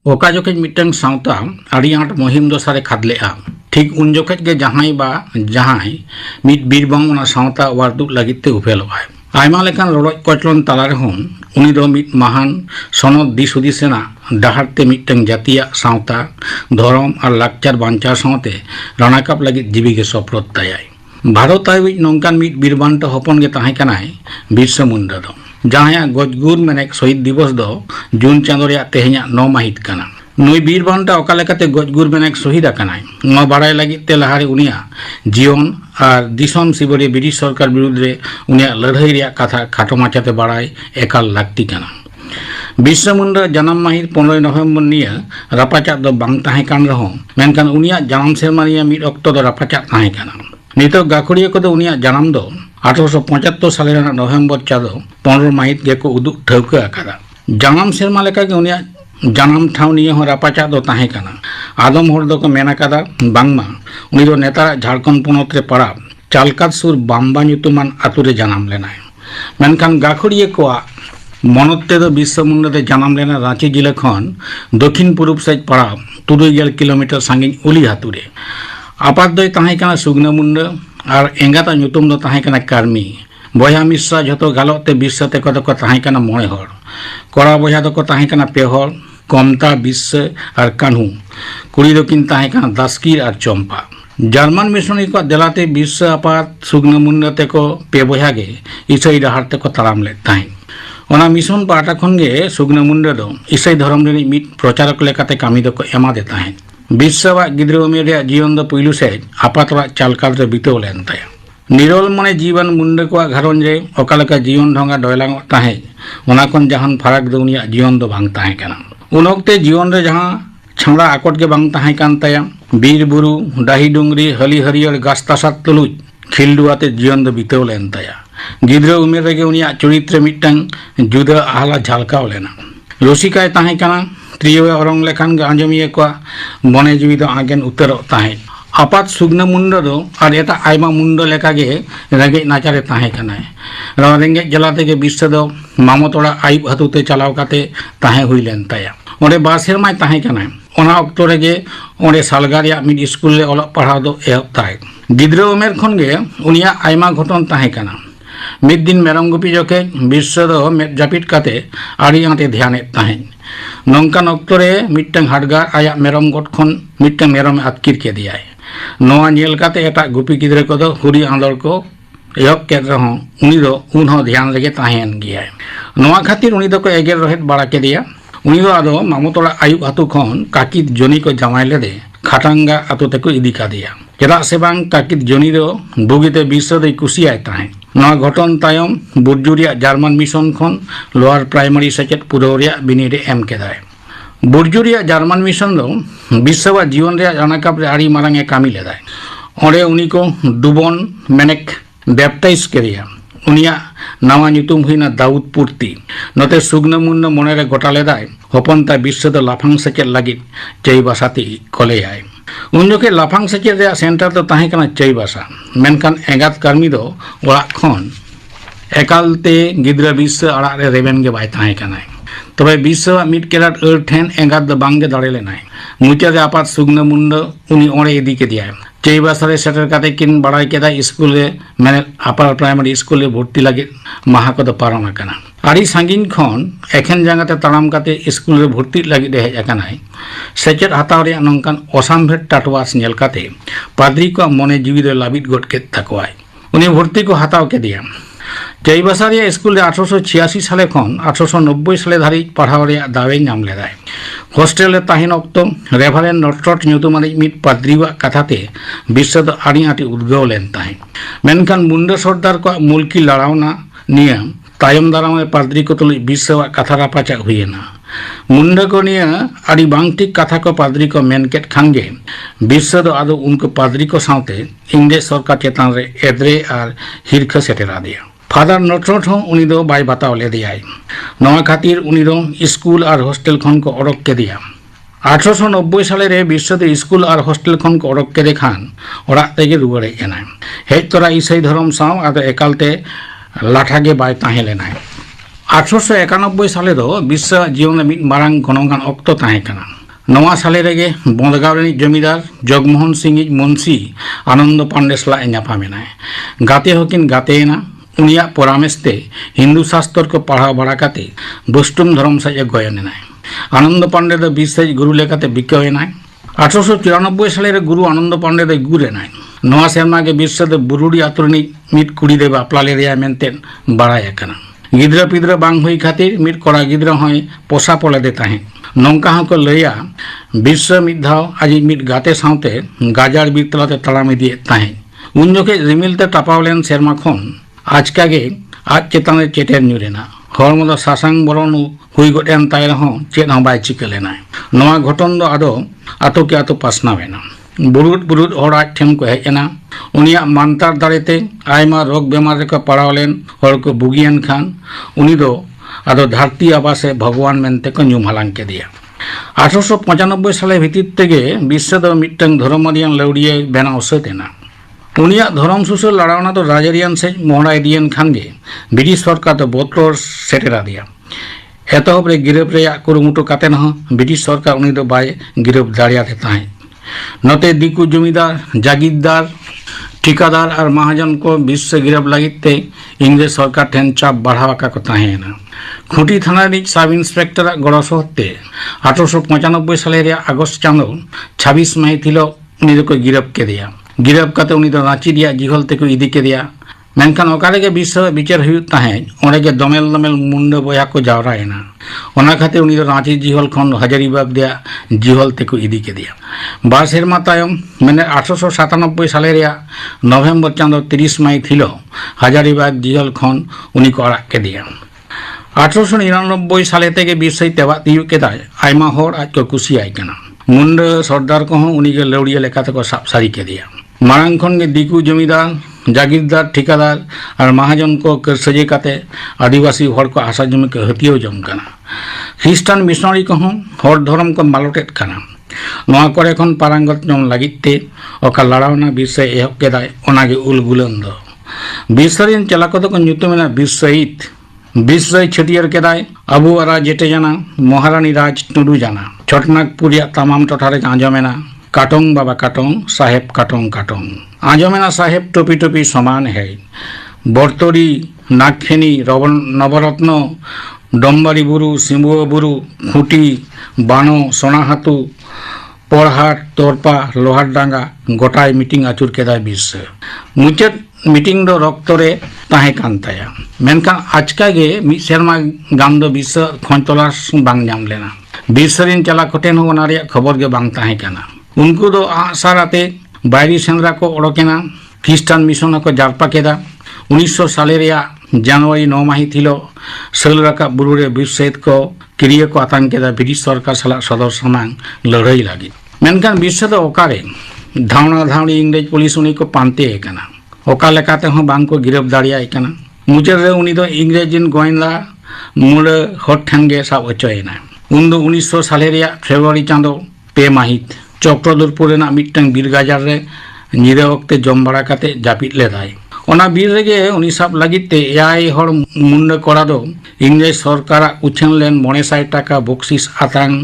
ओका जोखे मिट्टन सावता आड़ी आंट मुहिम दो सारे खादलेआ ठीक उन जोखे के जहाई बा जहाई मिट बीरबंग ओना सावता वारदुक लगिते उफेलोआय आयमा लेकान रड़oj कचलन तला रेहन उनी दो मिट महान सनद दिस हुदिसेना डाहारते मिट्टन जातिया सावता धरम और लाकचार बांचार सावते रानाकाप लगित जीविके सफलत तायाय भारत हाबिज नौकान मिट बीरबांट हपन गे ताहें कनाय बिरसा मुंडा दो जहां गजगुर मेनेक शहीद दिवस दो जून चांदो रेया तेहेña 9 माहित कना नुई बीरबांटा ओका लेकाते गजगुर मेनेक शहीद आकानाय नो बाड़ाय लागित ते लहारे उनिया जीवन और दिसम सिबरे ब्रिटिश सरकार विरुद्ध रे उनिया लड़ाई रेया कथा खाटो माचाते बाड़ाय एकाल लाक्ति कना बिरसा मुंडा जन्म माहित 15 नवेम्बर निया रापाचा दो बांग ताहें कान रहो मेनखान उनिया जन्म सेरमा निया मिद अक्तो दो रापाचा ताहें काना नितो गाखुड़िया को उनिया जन्म दो 1875 साल नवेम्बर चाँदो 15 माहित गेको उदुग ठौका आकादा जन्म सेरमा लेका के उनिया जन्म ठाव निये हो रापाचा दो ताहें काना आदम हर दो को मेना कादा बांगमा उनी दो नेता झारखंड पोनत रे पड़ा चालकात सुर बाम्बा ᱧᱩᱛᱩᱢᱟᱱ आतु रे जन्म लेनाय मेनखान गाखुड़िया को मनते दो बिरसा मुंडा दे जन्म लेना रांची जिला खन दक्षिण पूर्व सेज पड़ा 30 किलोमीटर सांगिन उली हातु रे आपात दो ताहें काना सुगना मुंडा और एंगाता ᱧᱩᱛᱩᱢ दो ताहें काना कार्मी बया मिश्रा झतो गालोते बिरसा ते को ताहें काना 9 हर कोड़ा बया दो को ताहें काना 2 हर कमता बिरसा और कान्हू कुड़ी दो किन ताहें काना दासकीर और चंपा जर्मन मिशनरी को देलाते बिरसा आपात सुगना मुंडा ते को 2 बया गे ईसाई डाहार ते को ताराम ले ताहें ओना मिशन पाटा खन गे सुगना मुंडा दो ईसाई धर्म रे मिट प्रचारक लेकाते कामी दो को एमा दे ताहें बिरसावा गिद्रा उमेर रे जीवन दो पुइलु सेज आपातरा चालकाल रे बिताव लेन ताया निरल मने जीवन मुंडा को घरन रे ओकालका जीवन ढंगा डयलांग ताहें ओना खन जहान फराक दो उनिया जीवन दो बांग ताहें काना उन वक्ते जीवन रे जहां छांड़ा आकोट के बांग ताहें कान ताया बीर बुरु डाही डुंगरी हली हरियर गास्तासात तुलुज खिलडुआते जीवन दो बिताव लेन ताया गिद्रा उमेर रे उनिया चरित्र मिट्टन जुदा आहला झलकाव लेना रसिकाय ताहें काना त्रियो औरंग लेखान गे आंजमिया को मने जीवी दो आगेन उतर ताहें आपात सुगना मुंडा दो और एटा आयमा मुंडा लेका गे रेंगे नाचारे ताहें कनाय रेंगे जलाते गे बिरसा दो मामतोड़ा आयुब हतुते चलाव काते ताहें हुई लेन ताया ओंडे बार सेरमाय ताहें कनाय ओना अक्तो रेगे ओंडे सालगा रेया मिड स्कूल ले ओलग पढ़ाव दो एहब ताय गिद्रा उमेर खन गे उनिया आयमा घटन ताहें कना मिद दिन मेरम गुपी जोखे बिरसा दो मेद जापिट काते आड़ी आंटे ध्याने ताहें नौकान अक्तो रे मिट्टन हाडगार आया मेरम गोट खन मिट्टन मेरम आतकिर के दियाय नोआ नेल काते एटा गुपी गिद्रा को दो हुरी आंदर को एहब के रहो उनी दो उन हो ध्यान रेगे ताहेन गियाय नोआ खातिर उनी दो को एगेर रहित बाड़ा के दिया उनी दो आदो मामतोड़ा आयुब आतु खन काकित जोनी को जमाय लेदे खाटांगा आतु ते को इदी का दिया चेदा से बांग काकित जोनी दो बुगिते बिरसा दो कुसियाय ताहें नोआ घटन तायम बुर्जुरिया जर्मन मिशन खन लोअर प्राइमरी सेचेद पुरौरिया बिनिरे एम केदाय बुर्जुरिया जर्मन मिशन दो बिरसावा जीवन रे रानाकाप रे आड़ी मारांगे कामी लेदाय ओंडे उनी को दुबन मेनेक बैप्टाइज केरिया उनिया नावा ᱧᱩᱛᱩᱢ हुईना दाऊद पूर्ति नोते सुगना मुंडा मने रे गोटा लेदाय हपनता बिरसा दो लाफांग सेचेद लागित चैबासाती कोलेयाय उन जोखे लाफांग सेचेद रे सेंटर दो ताहें काना चैबासा मेनखान एगात कार्मी दो ओड़ा खन एकालते गिद्रा बिरसा आड़ा रे रेबेन गे बाय ताहें कानाय तबे बिरसा मिट केराट एर ठेन एगात दो बांगे दाड़े लेनाय मुचा दे आपात सुगना मुंडा उनी ओड़े इदी के दियाय चैबासा रे सेटर काते किन बाड़ाय केदा स्कूल रे माने अपर प्राइमरी स्कूल रे भर्ती लागे माहा को दो पारम आकाना आड़ी सांगिन खन एखेन जांगाते ताड़ाम काते स्कूल रे भर्ती लागे दे हेज आकानाय सेचेद हाताव रे नंकान असामभेट टाटवास नेल काते पाद्री को मने जीवी रे लाबित गोट के ताकवाय उनी भर्ती को हाताव के दिया चैबासा रे स्कूल रे 1886 साले खन 1890 साले धारी पढ़ाव रे दावे नाम लेदाय हॉस्टेल रे ताहेन अक्तो रेभारेन नटरट ᱧᱩᱛᱩᱢᱟᱱᱤ मिट पाद्रीवा कथाते बिरसा दो आड़ी आटी उद्गव लेन ताहें मेनखान मुंडा सरदार को मुल्की लड़ावना निया तायम दाराम पाद्री को तुलुज बिरसावा कथा रापाचा हुईना मुंडा को निया आड़ी बांग ठीक कथा को पाद्री को मेनकेट खानगे बिरसा दो आदो उनको पाद्री को सावते इंग्लिश सरकार चेतान रे एद्रे और हिरखा सेटेरा दिया फादर नटरट हो उनी दो बाय बताव ले दियाय नवा खातिर उनी दो स्कूल और हॉस्टेल खन को अडक के दिया 1890 साले रे बिरसा दो स्कूल और हॉस्टेल खन को अडक के देखान ओड़ा तेगे रुवाड़ हेज एना हेज तोरा ईसाई धर्म साव आदो एकालते लाठागे बाय ताहें लेनाय 1891 साले दो बिरसा जीवन मिट मारांग गणगान अक्तो ताहें काना नवा साले रेगे बंदगांव रिनिज जमीदार जगमोहन सिंह मुंशी आनंद पांडे सलाह नापामेना गाते होकिन गातेना उनिया परामर्शते हिंदू शास्त्र को पढ़ा बड़ा काते बस्टुम धर्म सज गयना आनंद पांडे दो 20 साइज गुरु लेकाते बिकवेना 1894 साले रे गुरु आनंद पांडे दो गुरेना नवा सेरमा के बिस्से दो बुरुडी आतुरनी मिट कुड़ी दे बापला ले रिया मेनते बड़ाय कना गिद्रा पिद्रा बांग हुई खातिर मिट कोड़ा गिद्रा होय पोसा पले दे ताहे नौका को लैया विश्व मिद धाव आज मिद गाते सावते गाजार बीर तलाते तड़ाम इदिए ताहे उन जोखे रिमिलते टापावलेन सेरमा खन आजकागे आज चेतान चेटेर न्यूरेना हरम दो सासांग बरन हुई गटेन ताय रहो चेत हं बाय चिका लेना नवा घटन दो आदो आतो के आतो पासनावेना बुरुद बुरुद हर आज ठेन को हेजना उनिया मानतार दारेते आयमा रोग बेमार रेको पड़ावलेन हर को बुगियन खान उनी दो आदो धरती आबासे भगवान मेनते को ᱧᱩᱢ हालांग के दिया 1895 साले भीतर तेगे विश्व दो मिटंग धर्मरियान लौड़िया बेनाव सतेना उनिया धर्म सुसर लड़ावना तो राजरियान से मोहड़ा दियन खानगे ब्रिटिश सरकार तो बोतल सेटेरा दिया एतहब रे गिरफ रे कुरुमुटु काते न ब्रिटिश सरकार उनी दो बाय गिरफ दाड़ियाते ताहे नते दिकु जमीदार जागीरदार ठिकादार और महाजन को विश्व गिरफ लगिते इंग्रेज सरकार ठेन चाप बढ़ावा को ताहेना खुटी थाना रिज सब इन्सपेक्टर गड़ सहते 1895 साले रे आगस्ट चांदो 26 मई थिलो उनी दो को गिरफ के दिया गिरफ काते उनी दो रांची रिया जिहल ते को इदी के दिया मेनखान ओकारे के विश्व विचार हुई ताहे ओंडे के दमेल दमेल मुंडे बया को जावरायना ओना खातिर उनी दो रांची जिहल खन हजारीबाग दिया जिहल ते को इदी के दिया बार सेरमा तायम मैंने 1897 साले रे नवेम्बर चांदो 30 मई थिलो हजारीबाग जिहल खन उनी को अड़ाग के दिया 1899 साले तेगे विश्व तेवा तियु केदाय आयमा हर आज को कुसियाय कना मुंडे सरदार को उनी के लौड़िया लेकाते को साब सारी के दिया मारांग खन के दिकु जमीदार जागीरदार ठिकादार और महाजन को सजे काते आदिवासी हर को आशा जमी के हथियो जम कना ख्रिस्टान मिशनरी को हर धर्म को मालोटेट कना नवा करे खन पारंगत जम लागिते ओका लड़ावना विषय एहब केदाय ओनागे उल गुलन दो विश्वरिन चला को तो ᱧᱩᱛᱩᱢᱮᱱᱟ विश्वईत विश्व छटियर केदाय अबू आरा जेटे जाना महारानी राज टुडू जाना छोटनागपुर तमाम टोठारे आंजमेना काटोंग बाबा काटोंग साहेब काटोंग काटोंग आंजमेना साहेब टोपी टोपी समान है बरतरी नागफेनी नवरत्न डम्बारी बुरु सिंबुआ बुरु खुटी बानो सोनाहातु पढ़हाट तोरपा लोहार डांगा गोटाय मीटिंग आचुर केदाय विश्व मुचाद मीटिंग दो रक्त रे ताहे कान ताया मेनखान आजकागे मिद सेरमा गान दो विश्व खोज तलाश बांग नाम लेना विश्वरिन चला कोटेन ओना रे खबर गे बांग ताहे काना उनको दो आसाराते बायरी सेंद्रा को ओडोकेना ख्रिस्टान मिशन को जारपा केदा 1900 साले रे जनवरी 9 माही थिलो सल राका बुरुरे विश्व को क्रिया को आतंक केदा ब्रिटिश सरकार सला सदर समांग लड़ाई लगी मेनखान विश्व दो ओकारे धावना धावनी इंग्रेज पुलिस उनी को पांते एकना ओका लेकाते हो बांग को गिरफ दाड़िया एकना मुचाद रे उनी दो इंग्रेजिन गोयंदा मुड़े हट ठेंगे साब अचोयना उन दो 1900 साले रे फेब्रुआरी चांदो 2 माहित चक्रधरपुर मिटन बीर गाजार रे निरे वक्ते जम बड़ा काते जापिद लेदाय ओना बीर रेगे उनी साब लागिते एआई हर मुंडे कोड़ा दो इंग्रेज सरकार उछेन लेन 900 टाका बक्सिस आतांग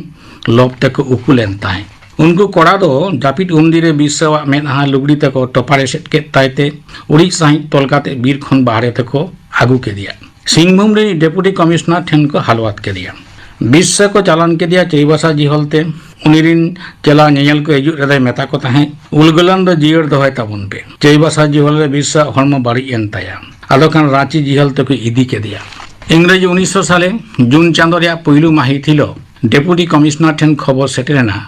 लोभ तेको उकुलेन ताहे उनको कोड़ा दो जापिद उंदीरे विश्व मेदहा लुगड़ी तेको टपारे सेट के तायते उड़ी साहित तोलकाते बीर खन बाहरे तेको आगू के दिया सिंहभूम रे डेपुटी कमिश्नर ठेन को हालवात के दिया विश्व को चालान के दिया चैबासा जिहलते उनिरिन चला नेल को हजू रे मेता को ताहे उलगलन दो जियर दोहय ताबन पे चैबासा जिहल रे विश्व हरम बाड़ी एन ताया आदो खान रांची जिहल ते को इदी के दिया इंग्रेज 1900 साले जून चांदो रे पहिलु माही थिलो डेपुटी कमिश्नर ठेन खबर सेटेना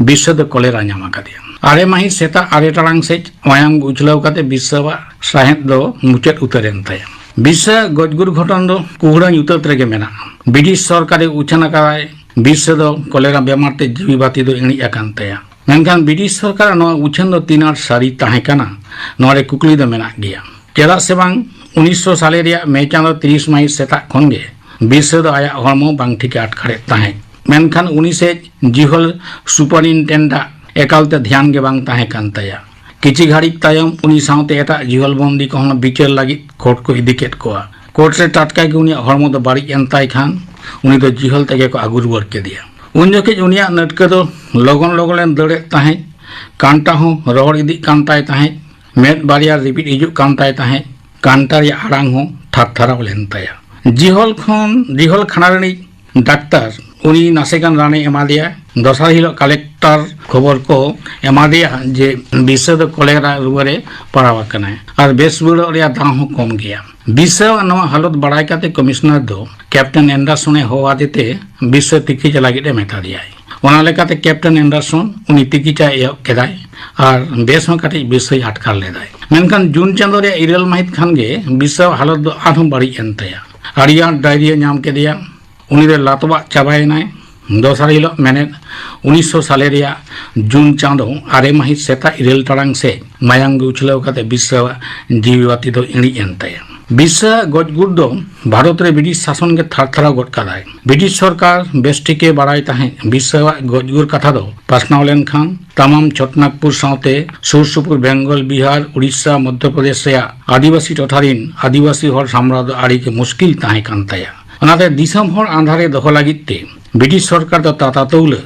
विश्व दो कलेरा नामा का दिया आरे माही सेता आरे टांग से वायांग उछलाव काते विश्व साहेब दो मुचाद उतरेन ताया विश्व गजगुर घटन दो कुहड़ा उतर रेगे मेना ब्रिटिश सरकार उछना कराय विश्व दो कलेरा बेमार ते जीवी बाती दो इणी अकान तया मेनखान ब्रिटिश सरकार नो उछन दो तीनार सारी ताहे काना नोरे कुकली दो मेना गया चेदा से बांग 1900 साले रिया मे चांदो 30 मई सेता खनगे विश्व दो आया हरमो बांग ठीक आटखड़े ताहे मेनखान उनी से जिहल सुपरिनटेंडा एकालते ध्यान के बांग ताहे कान तया किछि घाड़ी तायम उनी साउते एटा जिहल बंदी को बिचार लगी कोर्ट को इदी केट कोआ कोर्ट से टाटका के उनी हरमो दो बाड़ी एंताई खान उनी दो जिहल तेगे को आगु रुवार के दिया उन जोखे उनिया नटके दो लगन लगन दौड़े तहें कांटा हूँ रड़ इदी कान ताय तहें मेद बारिया रिपीट हिजुग कान ताय तहें कांटा रे आड़ांग हूँ थारथाराव लेन ताया जिहल खाना रिनिज डाक्तार उनी नासेगान राने एमादिया दसार हिलो कलेक्टर खबर को एमादिया जे विषय दो कलेरा रुआरे पड़ाव कना और बेस बुड़ो रे दाम हूँ कम गया विषय नवा हालत बड़ाई काते कमिश्नर दो कैप्टन एंडरसने होवादेते विषय तिकिचा लागिदे मेता दियाय ओना लेकाते कैप्टन एंडरसन उनी तिकिचा एहब केदाय और बेस हूँ काटे विषय आटकार लेदाय मेनखान जून चांदो रे 9 माहित खान गे विषय हालत दो आरहम बाड़ी एन ताया आड़िया डायरिया नाम केदिया उनी रे लातवा चाबायनाय दसार हिलो मेने 1900 साले रिया जून चांदो 8 माहित सेता 9 टाड़ांग से मायांग उछलाव काते विषय जीववाती दो इणी एन ताया विषय गजगुड़ दो भारत रे ब्रिटिश शासन के थारथारा गड कादाय ब्रिटिश सरकार बेस ठीके बाड़ाय ताहें विषय गजगुड़ कथा दो पासनाव लेन खान तमाम छोटनागपुर सावते सुर सुपुर बेंगल बिहार उड़ीसा मध्य प्रदेश रे आदिवासी टोठारिन आदिवासी हर साम्राज्य आड़ी के मुश्किल ताहें कान ताया ओनाते दिसम हर आंधारे दोहो लागिते ब्रिटिश सरकार दो ताता तौले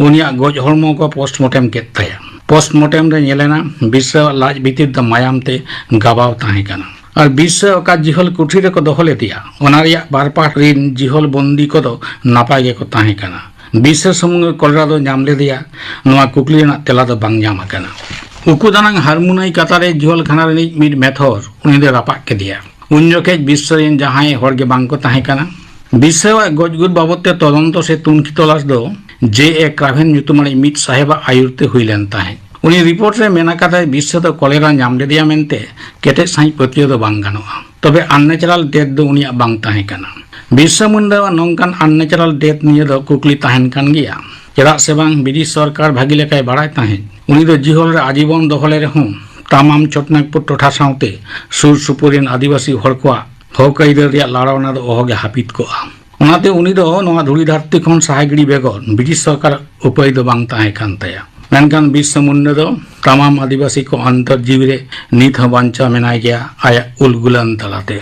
उनिया गज हरमो को पोस्टमार्टम केद ताया पोस्टमार्टम रे नेलेना विषय लाज भीतर द मायाम ते गाबाव ताहें काना और विषय का जिहल कुठी रे को दोहो लेतिया ओना रिया बारपाट रिन जिहल बंदी को दो नापाय गे को ताहें काना विषय समूह कलरा दो नाम ले दिया नोआ कुकली ना तेला दो बांग नाम काना उकुदानांग हारमुनाई कतारे जिहल खाना रे मिड मेथर उनी दे रापा के दिया उन जोखे विषय रिन जहां हर गे बांग को ताहें काना विषय गजगुड़ बाबते तदंत से तुनखी तलाश दो जे ए क्रावेन ᱧᱩᱛᱩᱢᱟᱱᱤ मिट साहेबा आयुरते हुईलेन ताहें उनी रिपोर्ट रे मेना काता विषय दो कलेरा नाम ले दिया मेनते केटे साई पतियो दो बांग गानोआ तबे अननेचुरल डेथ दो उनिया बांग ताहें काना विषय मुंडा नोंकान अननेचुरल डेथ निये दो कुकली ताहेन कान गिया चेदा से बांग ब्रिटिश सरकार भागी लेकाय बाड़ाय ताहें उनी दो जिहल रे आजीवन दोहले रहूं तमाम छोटनागपुर टोठा सावते सुर सुपुरिन आदिवासी हर कोआ हक आइदार रिया लाड़ावना दो ओहगे हापित कोआ ओनाते उनी दो नोआ धुड़ी धरती खन साहागिड़ी बेगर ब्रिटिश सरकार उपाय दो बांग ताहें कान ताया मेनखान बिरसा मुंडा दो तमाम आदिवासी को अंतर्जीवी रे नित हं बांचा मेनाय गया आया उलगुलान तलाते।